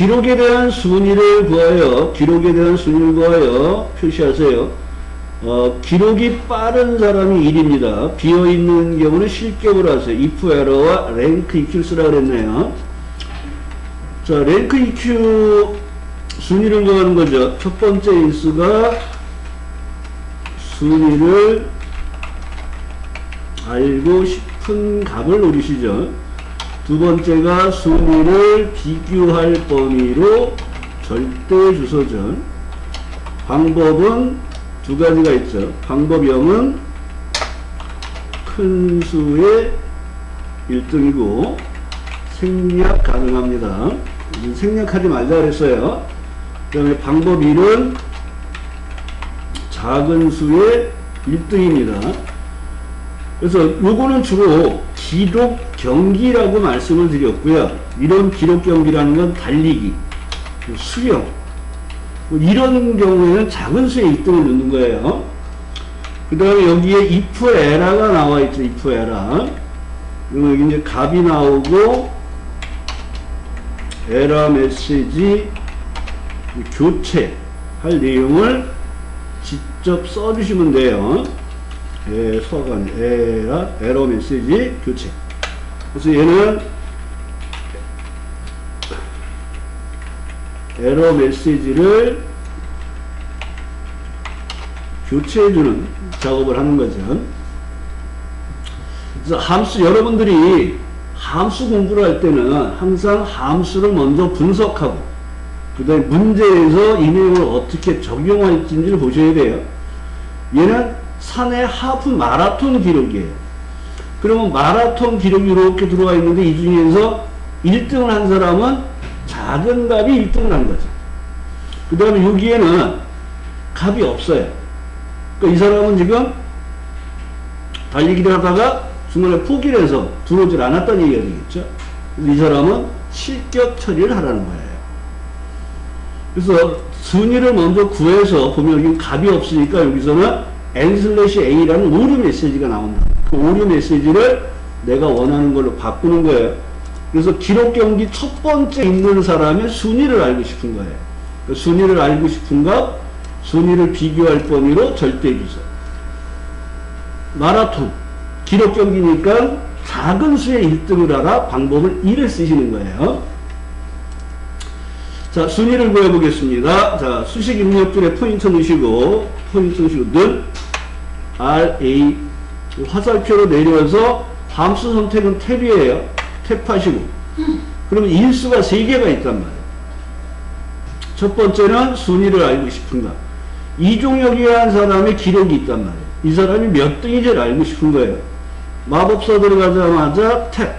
기록에 대한 순위를 구하여, 표시하세요. 기록이 빠른 사람이 1입니다. 비어있는 경우는 실격으로 하세요. if error와 rank EQ 쓰라 그랬네요. 자, rank EQ 순위를 구하는 거죠. 첫 번째 인수가 순위를 알고 싶은 값을 노리시죠. 두 번째가 순위를 비교할 범위로 절대 주소죠. 방법은 두 가지가 있죠. 방법 0은 큰 수의 1등이고 생략 가능합니다. 생략하지 말자 그랬어요. 그 다음에 방법 1은 작은 수의 1등입니다. 그래서 요거는 주로 기록 경기라고 말씀을 드렸고요. 이런 기록 경기라는 건 달리기, 수영, 이런 경우에는 작은 수의 1등을 넣는 거예요. 그 다음에 여기에 if error가 나와 있죠. if error. 그러면 여기 이제 값이 나오고 error 메시지 교체할 내용을 직접 써주시면 돼요. 에러 메시지 교체. 그래서 얘는 에러 메시지를 교체해주는 작업을 하는 거죠. 그래서 함수, 여러분들이 함수 공부를 할 때는 항상 함수를 먼저 분석하고 그 다음에 문제에서 이 내용을 어떻게 적용할지를 보셔야 돼요. 얘는 산의 하프 마라톤 기록이에요. 그러면 마라톤 기록이 이렇게 들어와 있는데 이 중에서 1등을 한 사람은 작은 값이 1등을 한 거죠. 그 다음에 여기에는 값이 없어요. 그러니까 이 사람은 지금 달리기를 하다가 중간에 포기를 해서 들어오질 않았다는 얘기가 되겠죠. 그래서 이 사람은 실격 처리를 하라는 거예요. 그래서 순위를 먼저 구해서 보면 여기 값이 없으니까 여기서는 n/a라는 오류 메시지가 나온다. 그 오류 메시지를 내가 원하는 걸로 바꾸는 거예요. 그래서 기록 경기 첫 번째 있는 사람의 순위를 알고 싶은 거예요. 그 순위를 알고 싶은 값, 순위를 비교할 범위로 절대 주소. 마라톤, 기록 경기니까 작은 수의 1등을 알아 방법을 1을 쓰시는 거예요. 자, 순위를 구해보겠습니다. 자, 수식 입력줄에 포인터 넣으시고, 늘 RA 화살표로 내려서 함수 선택은 탭이에요. 탭하시고. 그러면 인수가 3개가 있단 말이에요. 첫 번째는 순위를 알고 싶은가. 이종혁이라는 사람의 기록이 있단 말이에요. 이 사람이 몇 등인지를 알고 싶은 거예요. 마법사 들어가자마자 탭.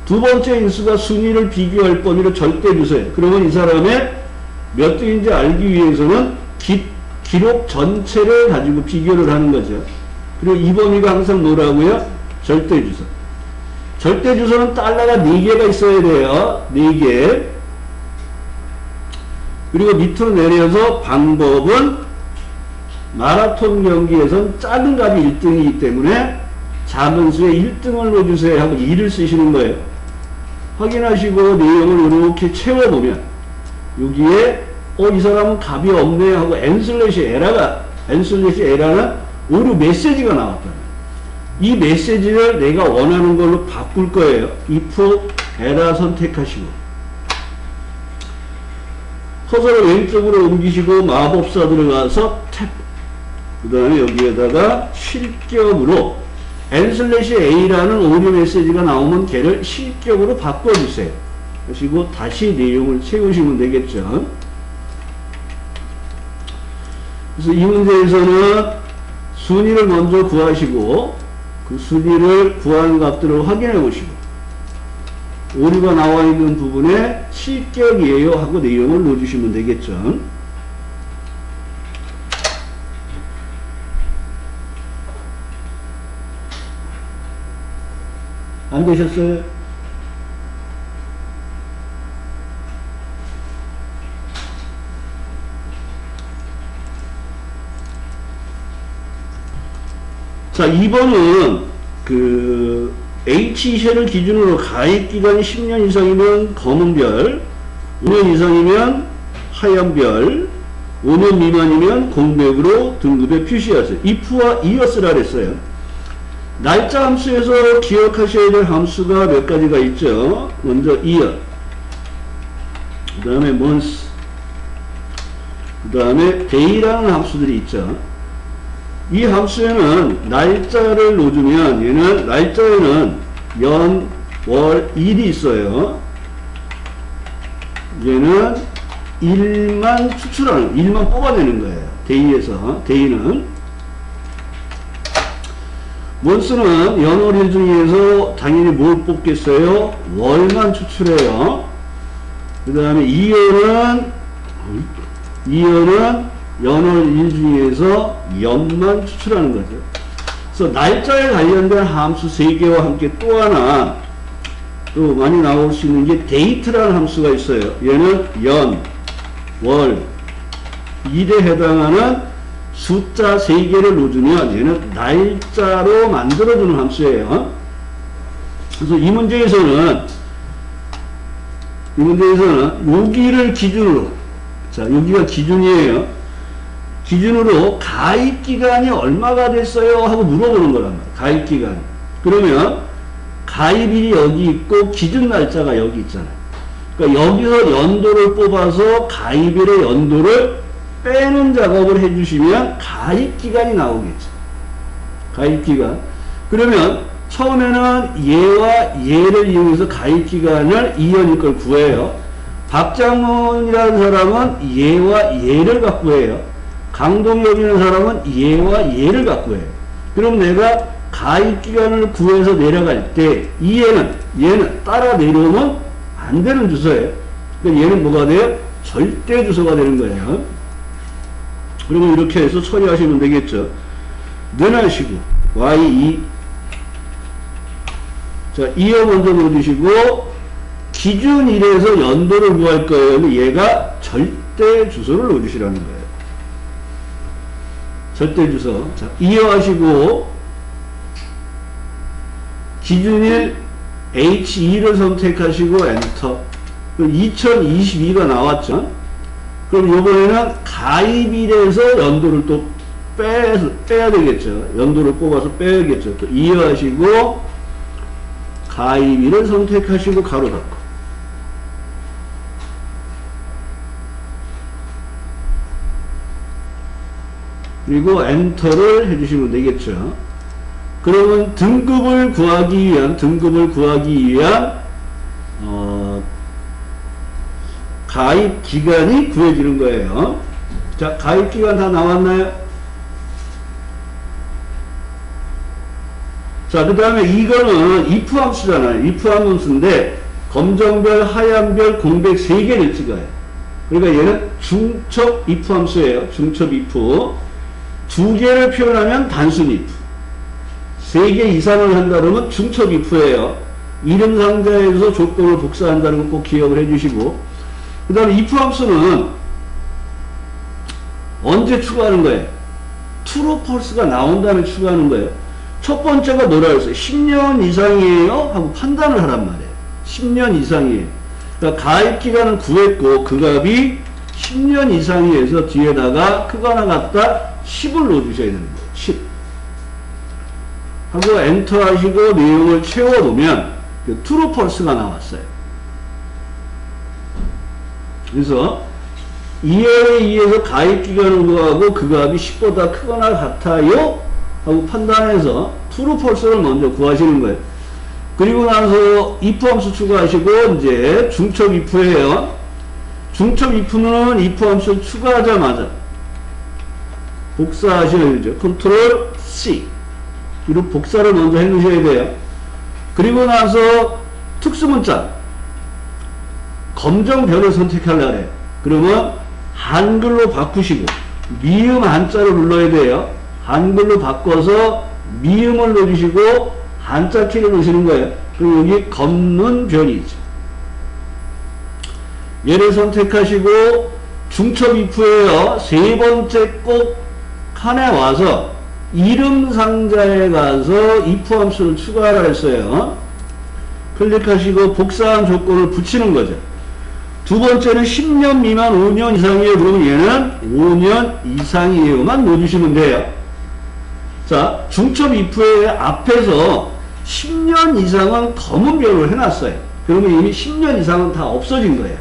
두 번째 인수가 순위를 비교할 범위로 절대 주세요. 그러면 이 사람의 몇 등인지 알기 위해서는 기록 전체를 가지고 비교를 하는 거죠. 그리고 이 범위가 항상 뭐라고요? 절대 주소. 절대 주소는 달러가 4개가 있어야 돼요. 4개. 그리고 밑으로 내려서 방법은 마라톤 경기에선 작은 값이 1등이기 때문에 작은 수에 1등을 넣어주세요 하고 2를 쓰시는 거예요. 확인하시고 내용을 이렇게 채워보면 여기에 이 사람은 값이 없네 하고 n/error는 오류 메시지가 나왔다. 이 메시지를 내가 원하는 걸로 바꿀 거예요. if error 선택하시고 커서를 왼쪽으로 옮기시고 마법사 들어가서 탭. 그 다음에 여기에다가 실격으로 n/a라는 오류 메시지가 나오면 걔를 실격으로 바꿔주세요. 그리고 다시 내용을 채우시면 되겠죠. 그래서 이 문제에서는 순위를 먼저 구하시고 그 순위를 구한 값들을 확인해 보시고 오류가 나와 있는 부분에 실격이에요 하고 내용을 넣어주시면 되겠죠. 안 되셨어요? 자, 2번은 H샷을 기준으로 가입기간이 10년 이상이면 검은별, 5년 이상이면 하얀별, 5년 미만이면 공백으로 등급에 표시하세요. if와 이었으라 그랬어요. 날짜 함수에서 기억하셔야 될 함수가 몇 가지가 있죠. 먼저 year, 그 다음에 month, 그 다음에 day라는 함수들이 있죠. 이 함수에는 날짜를 넣어주면 얘는 날짜에는 연, 월, 일이 있어요. 얘는 일만 추출하는, 일만 뽑아내는 거예요. day에서. day는 month는 연월일 중에서 당연히 뭘 뽑겠어요? 월만 추출해요. 그 다음에 year는 연월일 중에서 연만 추출하는 거죠. 그래서 날짜에 관련된 함수 3개와 함께 또 하나 또 많이 나올 수 있는 게 date라는 함수가 있어요. 얘는 연, 월, 일에 해당하는 숫자 3개를 넣어주면 얘는 날짜로 만들어주는 함수예요. 그래서 이 문제에서는 여기를 기준으로, 자, 여기가 기준이에요. 기준으로 가입기간이 얼마가 됐어요? 하고 물어보는 거란 말이에요. 가입기간. 그러면 가입일이 여기 있고 기준 날짜가 여기 있잖아요. 그러니까 여기서 연도를 뽑아서 가입일의 연도를 빼는 작업을 해주시면 가입기간이 나오겠죠. 가입기간. 그러면 처음에는 얘와 얘를 이용해서 가입기간을 2년일 걸 구해요. 박장문이라는 사람은 얘와 얘를 갖고 해요. 강동엽이라는 사람은 얘와 얘를 갖고 해요. 그럼 내가 가입기간을 구해서 내려갈 때 얘는 따라 내려오면 안 되는 주소예요. 그러니까 얘는 뭐가 돼요? 절대 주소가 되는 거예요. 그러면 이렇게 해서 처리하시면 되겠죠. 늘하시고 y2, 자, 2어 먼저 넣어주시고 기준 1에서 연도를 구할 거예요. 얘가 절대 주소를 넣어주시라는 거예요. 절대 주소. 자, 2어 하시고 기준일 H2를 선택하시고 엔터. 그럼 2022가 나왔죠. 그럼 요번에는 가입일에서 연도를 또 빼야 되겠죠. 연도를 뽑아서 빼야겠죠. 또 2어 하시고 가입일을 선택하시고 가로 닫고. 그리고 엔터를 해주시면 되겠죠. 그러면 등급을 구하기 위한 가입 기간이 구해지는 거예요. 자, 가입 기간 다 나왔나요? 자, 그 다음에 이거는 if 함수잖아요. if 함수인데 검정별, 하얀별, 공백 3개를 찍어요. 그러니까 얘는 중첩 if 함수예요. 중첩 if. 2개를 표현하면 단순 if. 3개 이상을 한다 그러면 중첩 if예요. 이름 상자에서 조건을 복사한다는 거 꼭 기억을 해주시고, 그 다음에 if 함수는 언제 추가하는 거예요? true, false가 나온 다음에 추가하는 거예요. 첫 번째가 뭐라 그랬어요? 10년 이상이에요? 하고 판단을 하란 말이에요. 10년 이상이에요. 그러니까 가입기간은 구했고 그 값이 10년 이상이어서 뒤에다가 크거나 같다 10을 넣어주셔야 되는 거예요. 10 하고 엔터 하시고 내용을 채워보면 true, false가 나왔어요. 그래서 2에 의해서 가입기간을 구하고 그 값이 10보다 크거나 같아요? 하고 판단해서 true, false를 먼저 구하시는 거예요. 그리고 나서 if 함수 추가하시고 이제 중첩 if예요. 중첩 if는 if 함수 추가하자마자 복사하셔야 되죠. 컨트롤 C. 이로 복사를 먼저 해 놓으셔야 돼요. 그리고 나서 특수문자 검정별을 선택하려고 해요. 그러면 한글로 바꾸시고 미음 한자를 눌러야 돼요. 한글로 바꿔서 미음을 넣어주시고 한자 키를 넣으시는 거예요. 그리고 여기 검는 별이 있죠. 얘를 선택하시고 중첩 if예요. 세 번째 꼭 칸에 와서 이름 상자에 가서 if 함수를 추가하라 했어요. 클릭하시고 복사한 조건을 붙이는 거죠. 두 번째는 10년 미만 5년 이상이에요. 그러면 얘는 5년 이상이에요만 넣어주시면 돼요. 자, 중첩 if의 앞에서 10년 이상은 검은 별로 해놨어요. 그러면 이미 10년 이상은 다 없어진 거예요.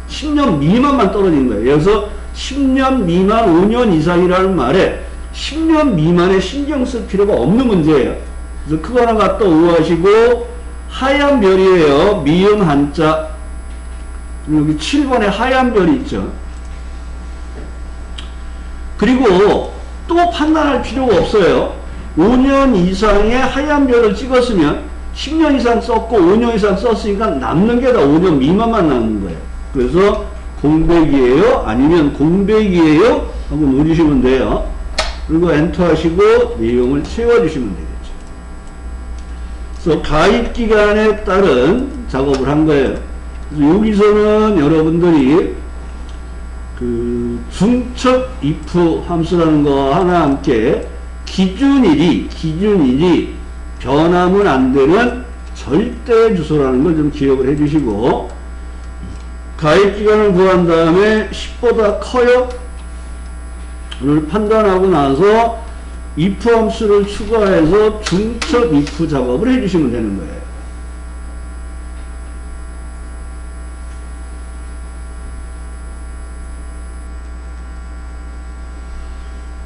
10년 미만만 떨어진 거예요. 그래서 10년 미만 5년 이상이라는 말에 10년 미만에 신경 쓸 필요가 없는 문제예요. 그래서 그거나 갖다 오하시고 하얀 별이에요. 미음 한자. 여기 7번에 하얀 별이 있죠. 그리고 또 판단할 필요가 없어요. 5년 이상의 하얀 별을 찍었으면 10년 이상 썼고 5년 이상 썼으니까 남는 게 다 5년 미만만 남는 거예요. 그래서 공백이에요? 아니면 공백이에요? 하고 누르시면 돼요. 그리고 엔터 하시고 내용을 채워주시면 되겠죠. 그래서 가입기간에 따른 작업을 한 거예요. 그래서 여기서는 여러분들이 그 중첩 if 함수라는 거 하나 함께 기준일이 변하면 안 되는 절대 주소라는 걸 좀 기억을 해 주시고, 가입기간을 구한 다음에 10보다 커요? 를 판단하고 나서 if 함수를 추가해서 중첩 if 작업을 해 주시면 되는 거예요.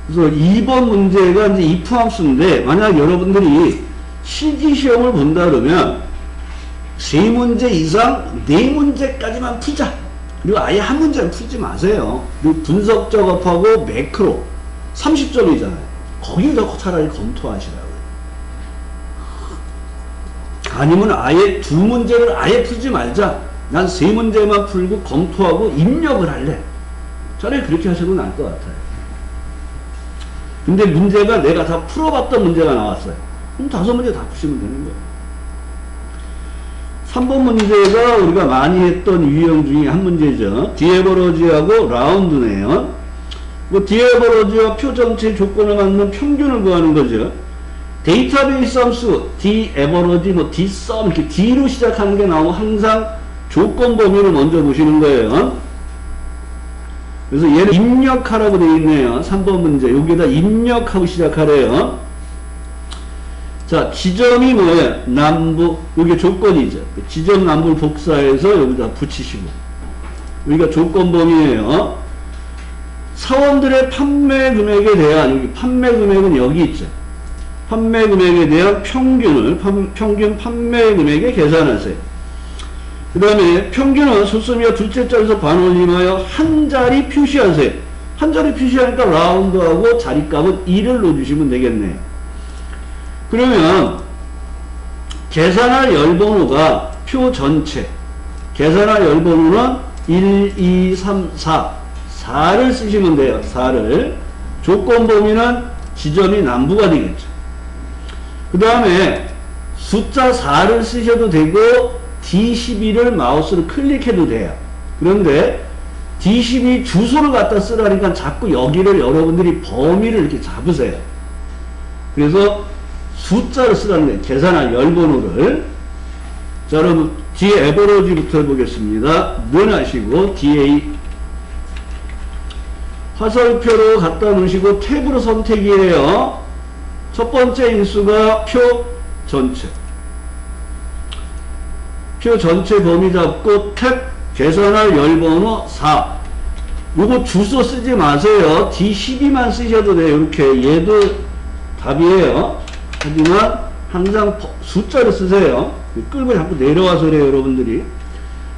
그래서 2번 문제가 이제 if 함수인데, 만약 여러분들이 실기시험을 본다 그러면 3문제 이상 4문제까지만 풀자. 그리고 아예 한 문제는 풀지 마세요. 그리고 분석 작업하고 매크로 30점이잖아요. 거기서 차라리 검토하시라고요. 아니면 아예 2문제를 아예 풀지 말자. 난 3문제만 풀고 검토하고 입력을 할래. 차라리 그렇게 하셔도 나을 것 같아요. 근데 문제가 내가 다 풀어봤던 문제가 나왔어요. 그럼 5문제 다 푸시면 되는 거예요. 3번 문제가 우리가 많이 했던 유형 중에 한 문제죠. 디에버러지하고 라운드네요. 뭐 디에버러지와 표 전체 조건을 맞는 평균을 구하는 거죠. 데이터베이스 함수 디에버러지, 뭐 디썸 이렇게 D로 시작하는 게 나오면 항상 조건 범위를 먼저 보시는 거예요. 그래서 얘를 입력하라고 되어 있네요. 3번 문제. 여기에다 입력하고 시작하래요. 자, 지점이 뭐예요? 남부. 여기 조건이죠. 지점 남부를 복사해서 여기다 붙이시고. 여기가 조건 범위예요. 사원들의 판매 금액에 대한, 여기 판매 금액은 여기 있죠. 판매 금액에 대한 평균을, 평균 판매 금액에 계산하세요. 그 다음에 평균은 소수미와 둘째 자리에서 반올림하여 한 자리 표시하세요. 한 자리 표시하니까 라운드하고 자리값은 2를 넣어주시면 되겠네요. 그러면 계산할 열번호가 표 전체, 계산할 열번호는 1, 2, 3, 4 4를 쓰시면 돼요. 4를. 조건 범위는 지점이 남부가 되겠죠. 그 다음에 숫자 4를 쓰셔도 되고 D12를 마우스로 클릭해도 돼요. 그런데 D12 주소를 갖다 쓰라니까 자꾸 여기를 여러분들이 범위를 이렇게 잡으세요. 그래서 숫자를 쓰라는 거예요. 계산할 열번호를. 자, 여러분 디에버러지부터 해보겠습니다. 는 하시고 DA 화살표로 갖다 놓으시고 탭으로 선택이에요. 첫 번째 인수가 표 전체. 표 전체 범위 잡고 탭 계산할 열번호 4. 요거 주소 쓰지 마세요. D12만 쓰셔도 돼요. 이렇게 얘도 답이에요. 하지만 항상 숫자를 쓰세요. 끌고 자꾸 내려와서 그래요, 여러분들이.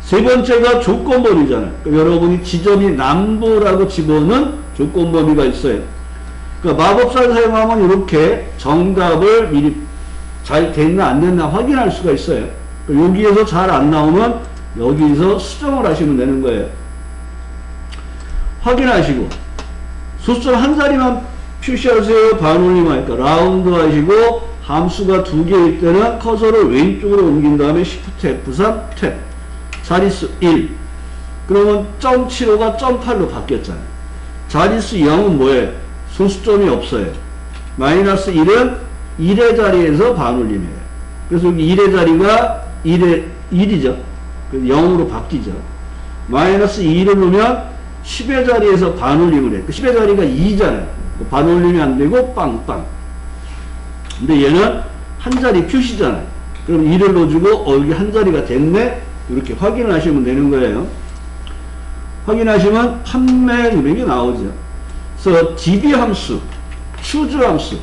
세 번째가 조건 범위잖아요. 그러니까 여러분이 지점이 남부라고 집어넣은 조건 범위가 있어요. 그러니까 마법사를 사용하면 이렇게 정답을 미리 잘 됐나 안 됐나 확인할 수가 있어요. 여기에서 잘 안 나오면 여기서 수정을 하시면 되는 거예요. 확인하시고 숫자 한 자리만 표시하세요. 반올림하니까 라운드 하시고 함수가 2개일 때는 커서를 왼쪽으로 옮긴 다음에 Shift F3 탭 자릿수 1. 그러면 .75가 .8로 바뀌었잖아요. 자릿수 0은 뭐예요? 소수점이 없어요. 마이너스 1은 1의 자리에서 반올림이에요. 그래서 여기 1의 자리가 1이죠. 0으로 바뀌죠. 마이너스 2를 놓으면 10의 자리에서 반올림을 해. 그 10의 자리가 2잖아요. 반올림이 안 되고 빵빵. 근데 얘는 한 자리 표시잖아요. 그럼 2를 넣어주고 여기 한 자리가 됐네. 이렇게 확인을 하시면 되는 거예요. 확인하시면 판매 금액이 나오죠. 그래서 DB 함수, 추즈 함수,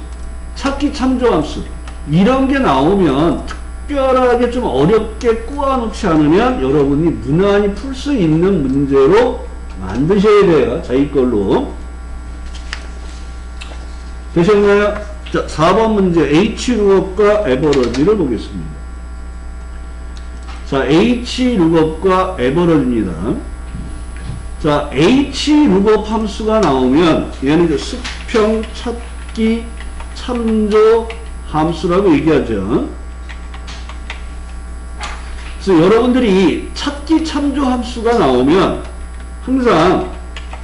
찾기 참조 함수 이런 게 나오면 특별하게 좀 어렵게 꼬아놓지 않으면 여러분이 무난히 풀 수 있는 문제로 만드셔야 돼요. 자기 걸로. 되셨나요? 자, 4번 문제 H룩업과 에버러지를 보겠습니다. 자, H룩업과 에버러지입니다. 자, H룩업 함수가 나오면 얘는 이제 수평, 찾기, 참조 함수라고 얘기하죠. 그래서 여러분들이 찾기, 참조 함수가 나오면 항상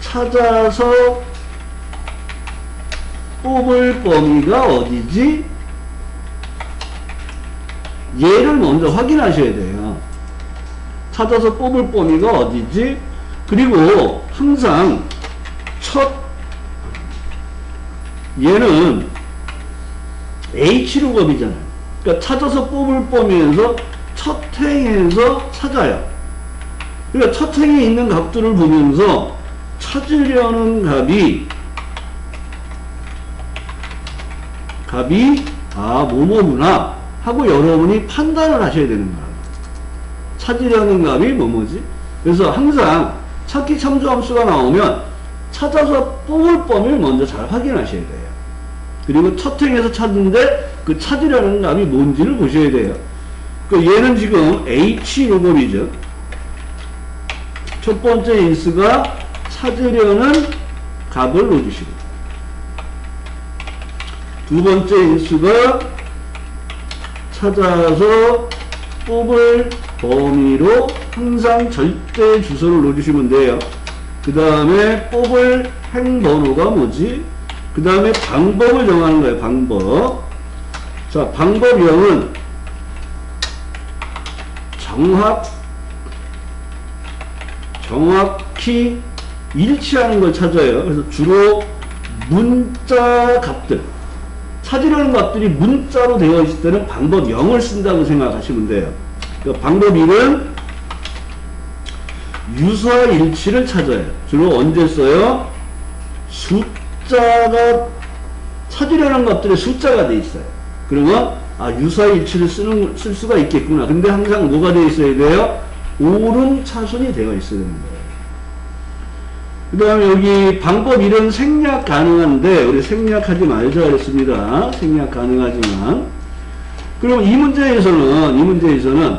찾아서 뽑을 범위가 어디지? 얘를 먼저 확인하셔야 돼요. 찾아서 뽑을 범위가 어디지? 그리고 항상 얘는 H룩업이잖아요. 그러니까 찾아서 뽑을 범위에서 첫 행에서 찾아요. 그러니까 첫 행에 있는 값들을 보면서 찾으려는 값이 뭐뭐구나 하고 여러분이 판단을 하셔야 되는 거예요. 찾으려는 값이 뭐뭐지? 그래서 항상 찾기 참조 함수가 나오면 찾아서 뽑을 범위를 먼저 잘 확인하셔야 돼요. 그리고 첫 행에서 찾는데 그 찾으려는 값이 뭔지를 보셔야 돼요. 얘는 지금 H룩업이죠. 첫 번째 인수가 찾으려는 값을 넣어주시고, 두 번째 인수가 찾아서 뽑을 범위로 항상 절대 주소를 넣어주시면 돼요. 그 다음에 뽑을 행번호가 뭐지? 그 다음에 방법을 정하는 거예요. 방법. 자, 방법형은 정확히 일치하는 걸 찾아요. 그래서 주로 문자 값들, 찾으려는 값들이 문자로 되어 있을 때는 방법 0을 쓴다고 생각하시면 돼요. 그러니까 방법 1은 유사일치를 찾아요. 주로 언제 써요? 숫자가, 찾으려는 값들의 숫자가 돼 있어요. 그러면 유사일치를 쓸 수가 있겠구나. 근데 항상 뭐가 되어 있어야 돼요? 오름차순이 되어 있어야 되는 거예요. 그 다음에 여기 방법 1은 생략 가능한데 우리 생략하지 말자 그랬습니다. 생략 가능하지만, 그럼 이 문제에서는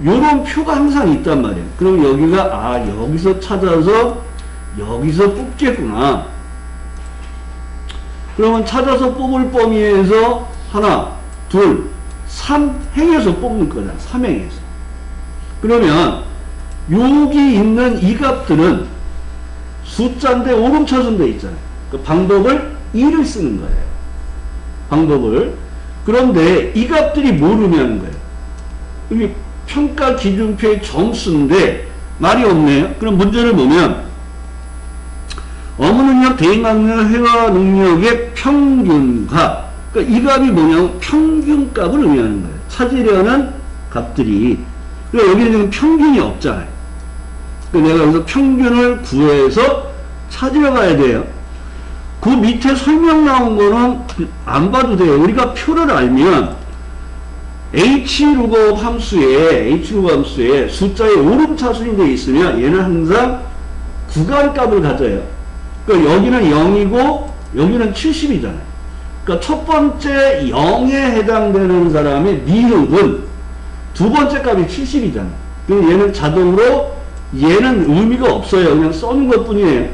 요런 표가 항상 있단 말이에요. 그럼 여기가 여기서 찾아서 여기서 뽑겠구나. 그러면 찾아서 뽑을 범위에서 하나, 둘, 3행에서 뽑는 거잖아. 3행에서. 그러면 여기 있는 이 값들은 숫자인데 오름차순 돼 있잖아요. 그 방법을 1을 쓰는 거예요. 방법을. 그런데 이 값들이 뭘 의미하는 거예요? 여기 평가 기준표의 점수인데 말이 없네요. 그럼 문제를 보면 업무능력, 대인강력, 회화 능력의 평균값. 그러니까 이 값이 뭐냐면 평균값을 의미하는 거예요. 찾으려는 값들이. 그러니까 여기는 지금 평균이 없잖아요. 그러니까 내가 여기서 평균을 구해서 찾으러 가야 돼요. 그 밑에 설명 나온 거는 안 봐도 돼요. 우리가 표를 알면 H룩업 함수에 숫자에 오름차순이 되어 있으면 얘는 항상 구간값을 가져요. 그러니까 여기는 0이고 여기는 70이잖아요. 그러니까 첫 번째 0에 해당되는 사람의 미흡은 두 번째 값이 70이잖아요. 그럼 얘는 자동으로 얘는 의미가 없어요. 그냥 써는 것 뿐이에요.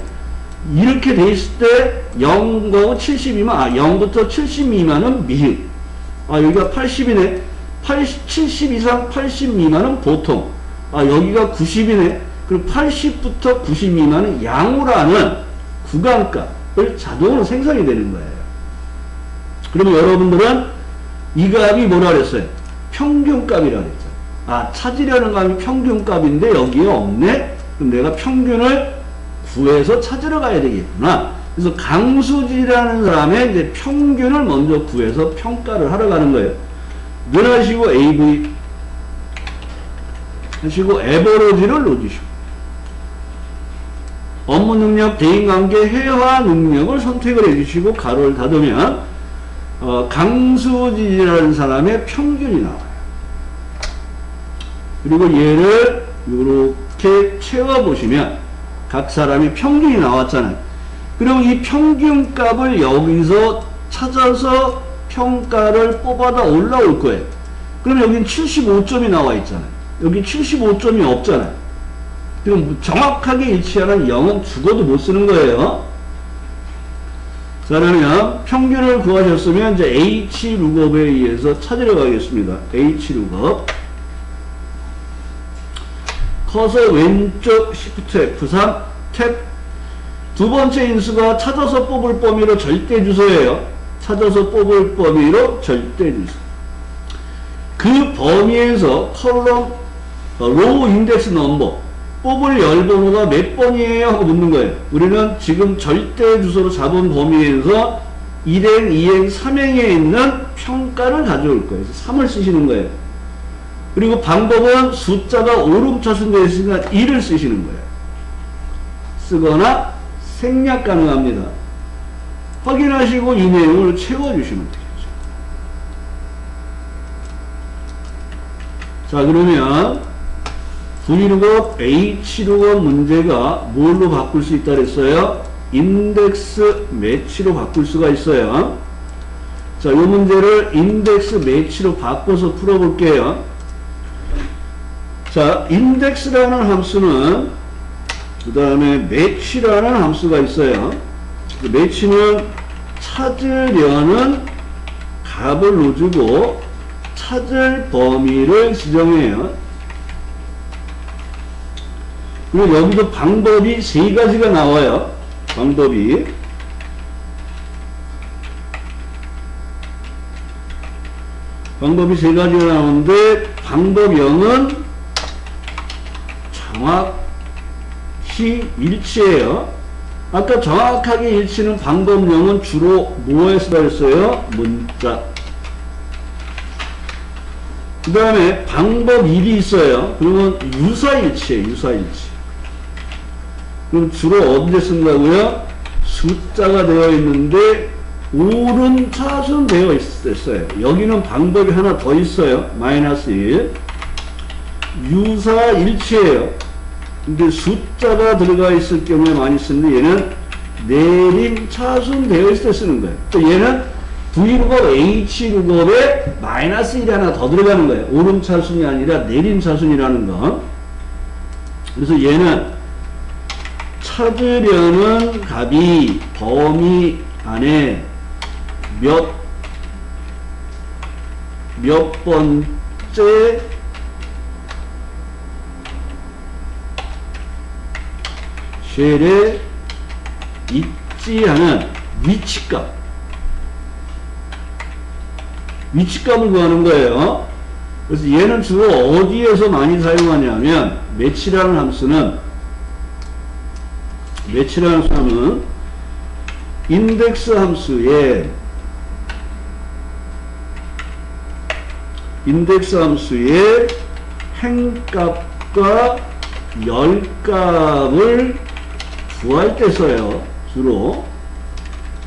이렇게 돼 있을 때 0하고 70이면 0부터 70 미만은 미흡. 여기가 80이네. 70 이상 80 미만은 보통. 여기가 90이네. 그럼 80부터 90 미만은 양호라는 구간값을 자동으로 생성이 되는 거예요. 그러면 여러분들은 이 값이 뭐라 그랬어요? 평균값이라 그랬죠. 찾으려는 값이 평균값인데 여기에 없네? 그럼 내가 평균을 구해서 찾으러 가야 되겠구나. 그래서 강수지라는 사람의 이제 평균을 먼저 구해서 평가를 하러 가는 거예요. 늘 하시고 AV 하시고 에버러지를 놓으시고 업무 능력, 대인관계, 회화 능력을 선택을 해주시고 가로를 닫으면 강수지라는 사람의 평균이 나와요. 그리고 얘를 이렇게 채워보시면 각 사람의 평균이 나왔잖아요. 그럼 이 평균 값을 여기서 찾아서 평가를 뽑아다 올라올 거예요. 그럼 여긴 75점이 나와 있잖아요. 여기 75점이 없잖아요. 그럼 정확하게 일치하는 0은 죽어도 못 쓰는 거예요. 자, 그러면 평균을 구하셨으면 이제 H 룩업에 의해서 찾으러 가겠습니다. H 룩업. 커서 왼쪽 Shift F3 탭. 두 번째 인수가 찾아서 뽑을 범위로 절대 주소예요. 찾아서 뽑을 범위로 절대 주소. 그 범위에서 컬럼 로우 인덱스 넘버 뽑을 열 번호가 몇 번이에요? 하고 묻는 거예요. 우리는 지금 절대 주소로 잡은 범위에서 1행, 2행, 3행에 있는 평가를 가져올 거예요. 그래서 3을 쓰시는 거예요. 그리고 방법은 숫자가 오름차순되어 있으니까 1을 쓰시는 거예요. 쓰거나 생략 가능합니다. 확인하시고 이 내용을 채워주시면 되겠죠. 자, 그러면 V룩업, H룩업 문제가 뭘로 바꿀 수 있다 그랬어요? 인덱스 매치로 바꿀 수가 있어요. 자, 이 문제를 인덱스 매치로 바꿔서 풀어볼게요. 자, 인덱스라는 함수는 그 다음에 매치라는 함수가 있어요. 매치는 찾으려는 값을 넣어주고 찾을 범위를 지정해요. 그리고 여기도 방법이 세 가지가 나와요. 방법이 세 가지가 나오는데 방법 0은 정확히 일치해요. 아까 정확하게 일치는 방법 0은 주로 뭐에 쓰였어요? 문자. 그 다음에 방법 1이 있어요. 그러면 유사일치예요. 유사일치. 그럼 주로 어디에 쓴다고요? 숫자가 되어 있는데 오름차순 되어 있어요. 여기는 방법이 하나 더 있어요. 마이너스 1. 유사일치예요. 근데 숫자가 들어가 있을 경우에 많이 쓰는데 얘는 내림차순 되어 있을 때 쓰는 거예요. 또 얘는 V룩업, H룩업에 마이너스 1이 하나 더 들어가는 거예요. 오름차순이 아니라 내림차순이라는 거. 그래서 얘는 찾으려는 값이 범위 안에 몇 번째 쉘에 있지 않은 위치값을 구하는 거예요. 그래서 얘는 주로 어디에서 많이 사용하냐면 매치라는 함수는 인덱스 함수에 행값과 열값을 구할 때 써요. 주로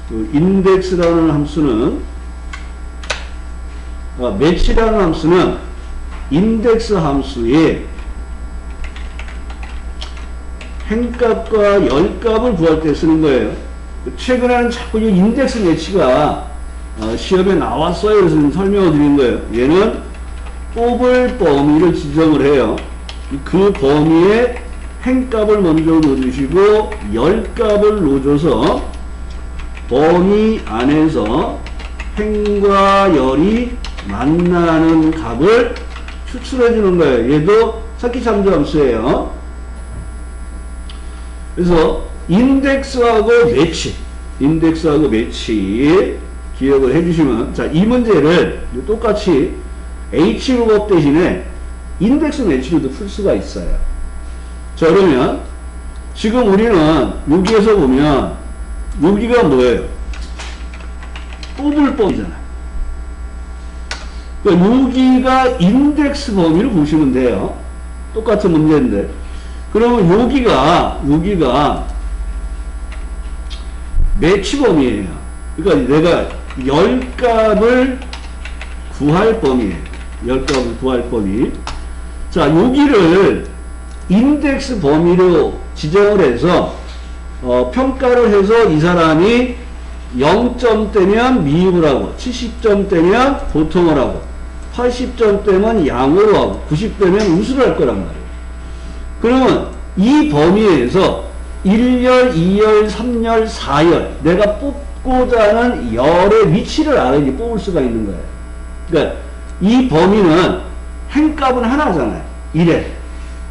그 인덱스라는 함수는 매치라는 함수는 인덱스 함수에 행값과 열값을 구할 때 쓰는 거예요. 최근에는 자꾸 이 인덱스 매치가 시험에 나왔어요. 그래서 좀 설명을 드린 거예요. 얘는 뽑을 범위를 지정을 해요. 그 범위에 행값을 먼저 넣어주시고 열값을 넣어줘서 범위 안에서 행과 열이 만나는 값을 추출해 주는 거예요. 얘도 찾기 참조 함수예요. 그래서 인덱스하고 매치 기억을 해주시면, 자, 이 문제를 똑같이 H룩업 대신에 인덱스 매치로도 풀 수가 있어요. 자, 그러면 지금 우리는 여기에서 보면 여기가 뭐예요? 뽑을 범위잖아요. 그러니까 여기가 인덱스 범위를 보시면 돼요. 똑같은 문제인데. 그러면 여기가 매치 범위예요. 그러니까 내가 10값을 구할 범위예요. 10값을 구할 범위. 자, 여기를 인덱스 범위로 지정을 해서 평가를 해서 이 사람이 0점대면 미입을 하고 70점대면 보통을 하고 80점대면 양호로 하고 90대면 우수를 할 거란 말이에요. 그러면 이 범위에서 1열, 2열, 3열, 4열 내가 뽑고자 하는 열의 위치를 알아야지 뽑을 수가 있는 거예요. 그러니까 이 범위는 행값은 하나잖아요. 1에.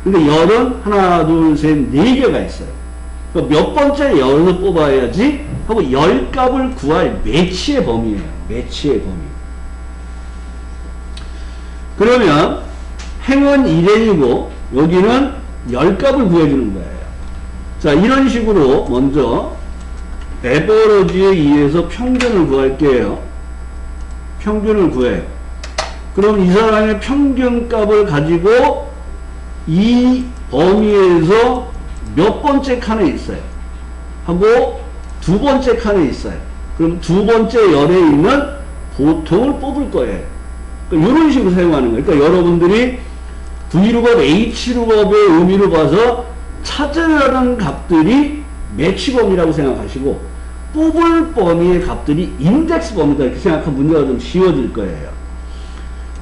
근데 열은 하나, 둘, 셋, 4개가 있어요. 그러니까 몇 번째 열을 뽑아야지 하고 열 값을 구할 매치의 범위예요. 매치의 범위. 그러면 행은 1n이고 여기는 열 값을 구해주는 거예요. 자, 이런 식으로 먼저 에버러지에 의해서 평균을 구할게요. 평균을 구해요. 그럼 이 사람의 평균값을 가지고 이 범위에서 몇 번째 칸에 있어요? 하고 두 번째 칸에 있어요. 그럼 두 번째 열에 있는 보통을 뽑을 거예요. 그러니까 이런 식으로 사용하는 거예요. 그러니까 여러분들이 V룩업, H룩업의 의미로 봐서 찾으려는 값들이 매치 범위라고 생각하시고 뽑을 범위의 값들이 인덱스 범위다 이렇게 생각하면 문제가 좀 쉬워질 거예요.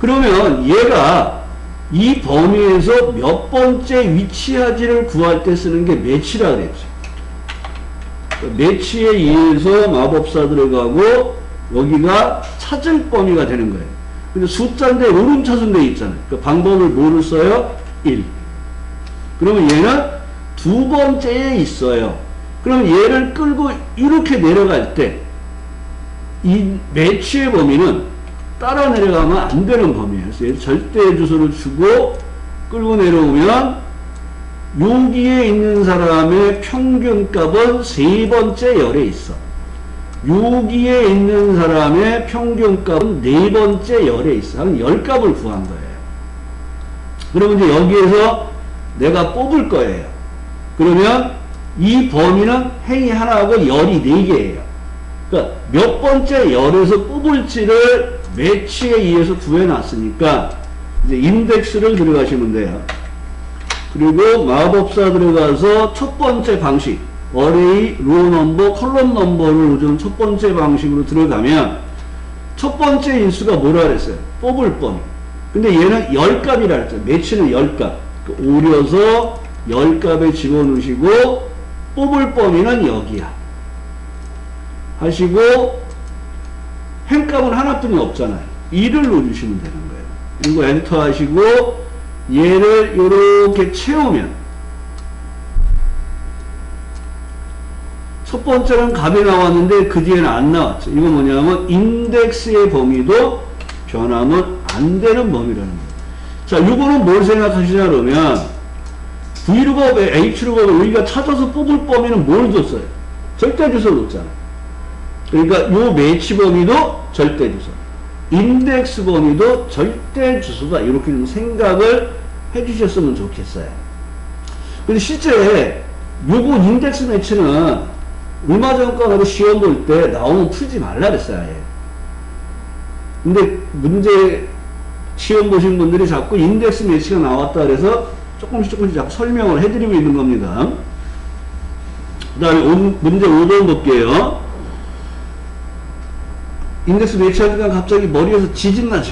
그러면 얘가 이 범위에서 몇 번째 위치하지를 구할 때 쓰는 게 매치라 그랬죠. 매치에 의해서 마법사 들어가고 여기가 찾을 범위가 되는 거예요. 근데 숫자인데 오름차순 돼 있잖아요. 그 방법을 뭐를 써요? 1. 그러면 얘는 두 번째에 있어요. 그럼 얘를 끌고 이렇게 내려갈 때 이 매치의 범위는 따라 내려가면 안 되는 범위예요. 그래서 얘를 절대 주소를 주고 끌고 내려오면 여기에 있는 사람의 평균값은 세 번째 열에 있어. 여기에 있는 사람의 평균값은 네 번째 열에 있어. 한 열 값을 구한 거예요. 그러면 이제 여기에서 내가 뽑을 거예요. 그러면 이 범위는 행이 하나하고 열이 네 개예요. 그러니까 몇 번째 열에서 뽑을지를 매치에 의해서 구해놨으니까 이제 인덱스를 들어가시면 돼요. 그리고 마법사 들어가서 첫 번째 방식 어레이, 로우 넘버, 컬럼 넘버를 요즘 첫 번째 방식으로 들어가면 첫 번째 인수가 뭐라 그랬어요? 뽑을 범위. 근데 얘는 열 값이라 그랬죠. 매치는 열 값. 오려서 열 값에 집어넣으시고 뽑을 범위는 여기야. 하시고 행값은 하나뿐이 없잖아요. 2를 넣어주시면 되는 거예요. 이거 엔터 하시고 얘를 이렇게 채우면 첫 번째는 값이 나왔는데 그 뒤에는 안 나왔죠. 이거 뭐냐면 인덱스의 범위도 변하면 안 되는 범위라는 거예요. 자, 이거는 뭘 생각하시냐 그러면 V룩업에 H룩업에 우리가 찾아서 뽑을 범위는 뭘 줬어요? 절대주소를 줬잖아요. 그러니까 요 매치 범위도 절대주소, 인덱스 범위도 절대주소다 이렇게 좀 생각을 해주셨으면 좋겠어요. 근데 실제 요거 인덱스 매치는 얼마 전까지 시험 볼 때 나오면 풀지 말라 그랬어요. 아예. 근데 문제 시험 보신 분들이 자꾸 인덱스 매치가 나왔다 그래서 조금씩 자꾸 설명을 해드리고 있는 겁니다. 그 다음에 문제 5번 볼게요. 인덱스 매치하니까 갑자기 머리에서 지진 나죠.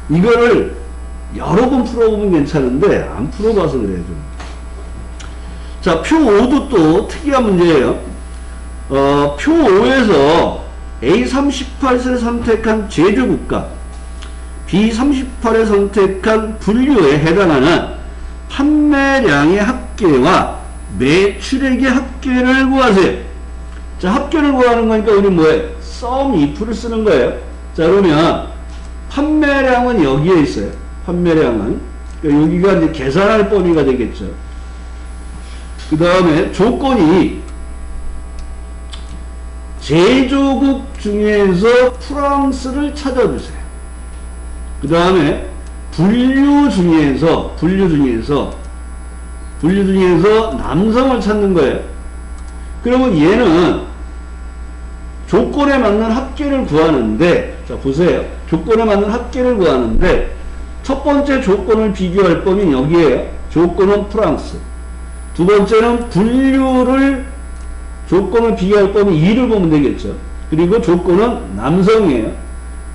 이거를 여러 번 풀어보면 괜찮은데 안 풀어봐서 그래요. 좀. 자, 표 5도 또 특이한 문제예요. 표 5에서 A38을 선택한 제조국가 B38을 선택한 분류에 해당하는 판매량의 합계와 매출액의 합계를 구하세요. 자, 합계를 구하는 거니까 우리 뭐예요? sum if를 쓰는 거예요. 자, 그러면 판매량은 여기에 있어요. 판매량은. 그러니까 여기가 이제 계산할 범위가 되겠죠. 그 다음에 조건이 제조국 중에서 프랑스를 찾아주세요. 그 다음에 분류 중에서 남성을 찾는 거예요. 그러면 얘는 조건에 맞는 합계를 구하는데, 자 보세요. 조건에 맞는 합계를 구하는데 첫 번째 조건을 비교할 범위는 여기에요. 조건은 프랑스. 두 번째는 분류를 조건을 비교할 범위 2를 보면 되겠죠. 그리고 조건은 남성이에요.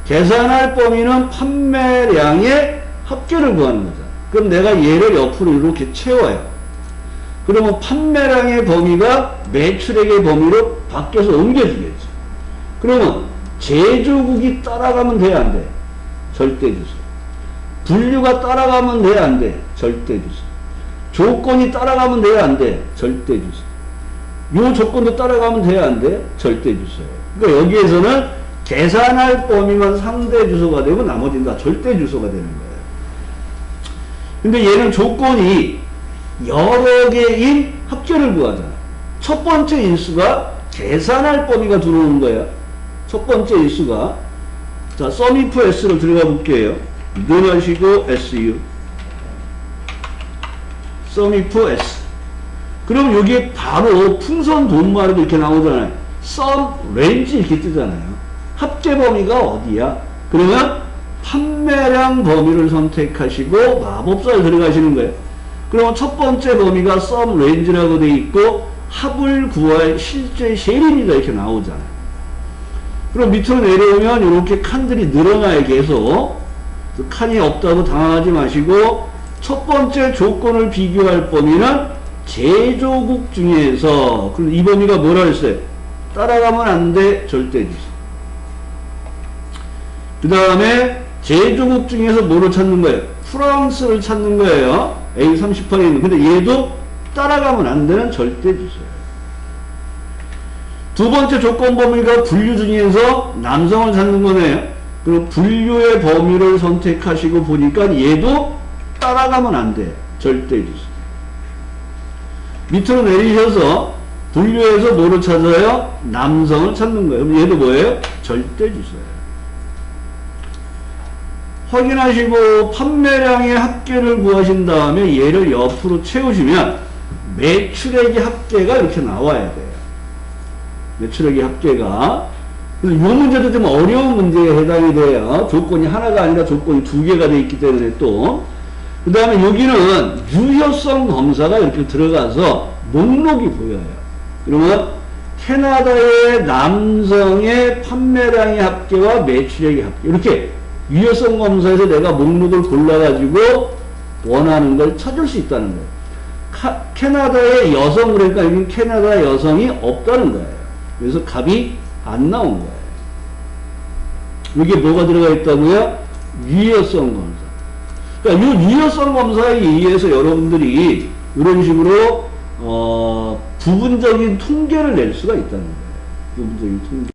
계산할 범위는 판매량의 합계를 구하는 거죠. 그럼 내가 얘를 옆으로 이렇게 채워요. 그러면 판매량의 범위가 매출액의 범위로 바뀌어서 옮겨지겠죠. 그러면 제조국이 따라가면 돼, 안 돼? 절대 주소. 분류가 따라가면 돼, 안 돼? 절대 주소. 조건이 따라가면 돼, 안 돼? 절대 주소. 요 조건도 따라가면 돼, 안 돼? 절대 주소예요. 그러니까 여기에서는 계산할 범위만 상대 주소가 되고 나머지는 다 절대 주소가 되는 거예요. 근데 얘는 조건이 여러 개인 합계를 구하잖아. 첫 번째 인수가 계산할 범위가 들어오는 거야. 첫 번째 인수가. 자, sumif s로 들어가 볼게요. 넣으시고 su. sumif s. 그럼 여기에 바로 풍선 돈마루도 이렇게 나오잖아요. sum range 이렇게 뜨잖아요. 합계 범위가 어디야? 그러면 판매량 범위를 선택하시고 마법사를 들어가시는 거예요. 그러면 첫 번째 범위가 sum range라고 되어 있고 합을 구할 실제 셀입니다. 이렇게 나오잖아요. 그럼 밑으로 내려오면 이렇게 칸들이 늘어나요. 계속. 칸이 없다고 당황하지 마시고 첫 번째 조건을 비교할 범위는 제조국 중에서, 그럼 이 범위가 뭐라 했어요? 따라가면 안 돼. 절대 주소. 그 다음에 제조국 중에서 뭐를 찾는 거예요? 프랑스를 찾는 거예요. A38에 있는. 근데 얘도 따라가면 안 되는 절대 주소예요. 두 번째 조건 범위가 분류 중에서 남성을 찾는 거네요. 그럼 분류의 범위를 선택하시고 보니까 얘도 따라가면 안 돼. 절대 주소. 밑으로 내리셔서 분류에서 뭐를 찾아요? 남성을 찾는 거예요. 그럼 얘도 뭐예요? 절대 주소예요. 확인하시고 판매량의 합계를 구하신 다음에 얘를 옆으로 채우시면 매출액의 합계가 이렇게 나와야 돼요. 매출액의 합계가. 그래서 이 문제도 좀 어려운 문제에 해당이 돼요. 조건이 하나가 아니라 조건이 두 개가 되어 있기 때문에 또. 그 다음에 여기는 유효성 검사가 이렇게 들어가서 목록이 보여요. 그러면 캐나다의 남성의 판매량의 합계와 매출액의 합계. 이렇게 유효성 검사에서 내가 목록을 골라가지고 원하는 걸 찾을 수 있다는 거예요. 캐나다의 여성, 그러니까 여기 캐나다 여성이 없다는 거예요. 그래서 값이 안 나온 거예요. 여기에 뭐가 들어가 있다고요? 유효성 검사. 그러니까 이 유효성 검사에 의해서 여러분들이 이런 식으로 부분적인 통계를 낼 수가 있다는 거예요. 부분적인 통계.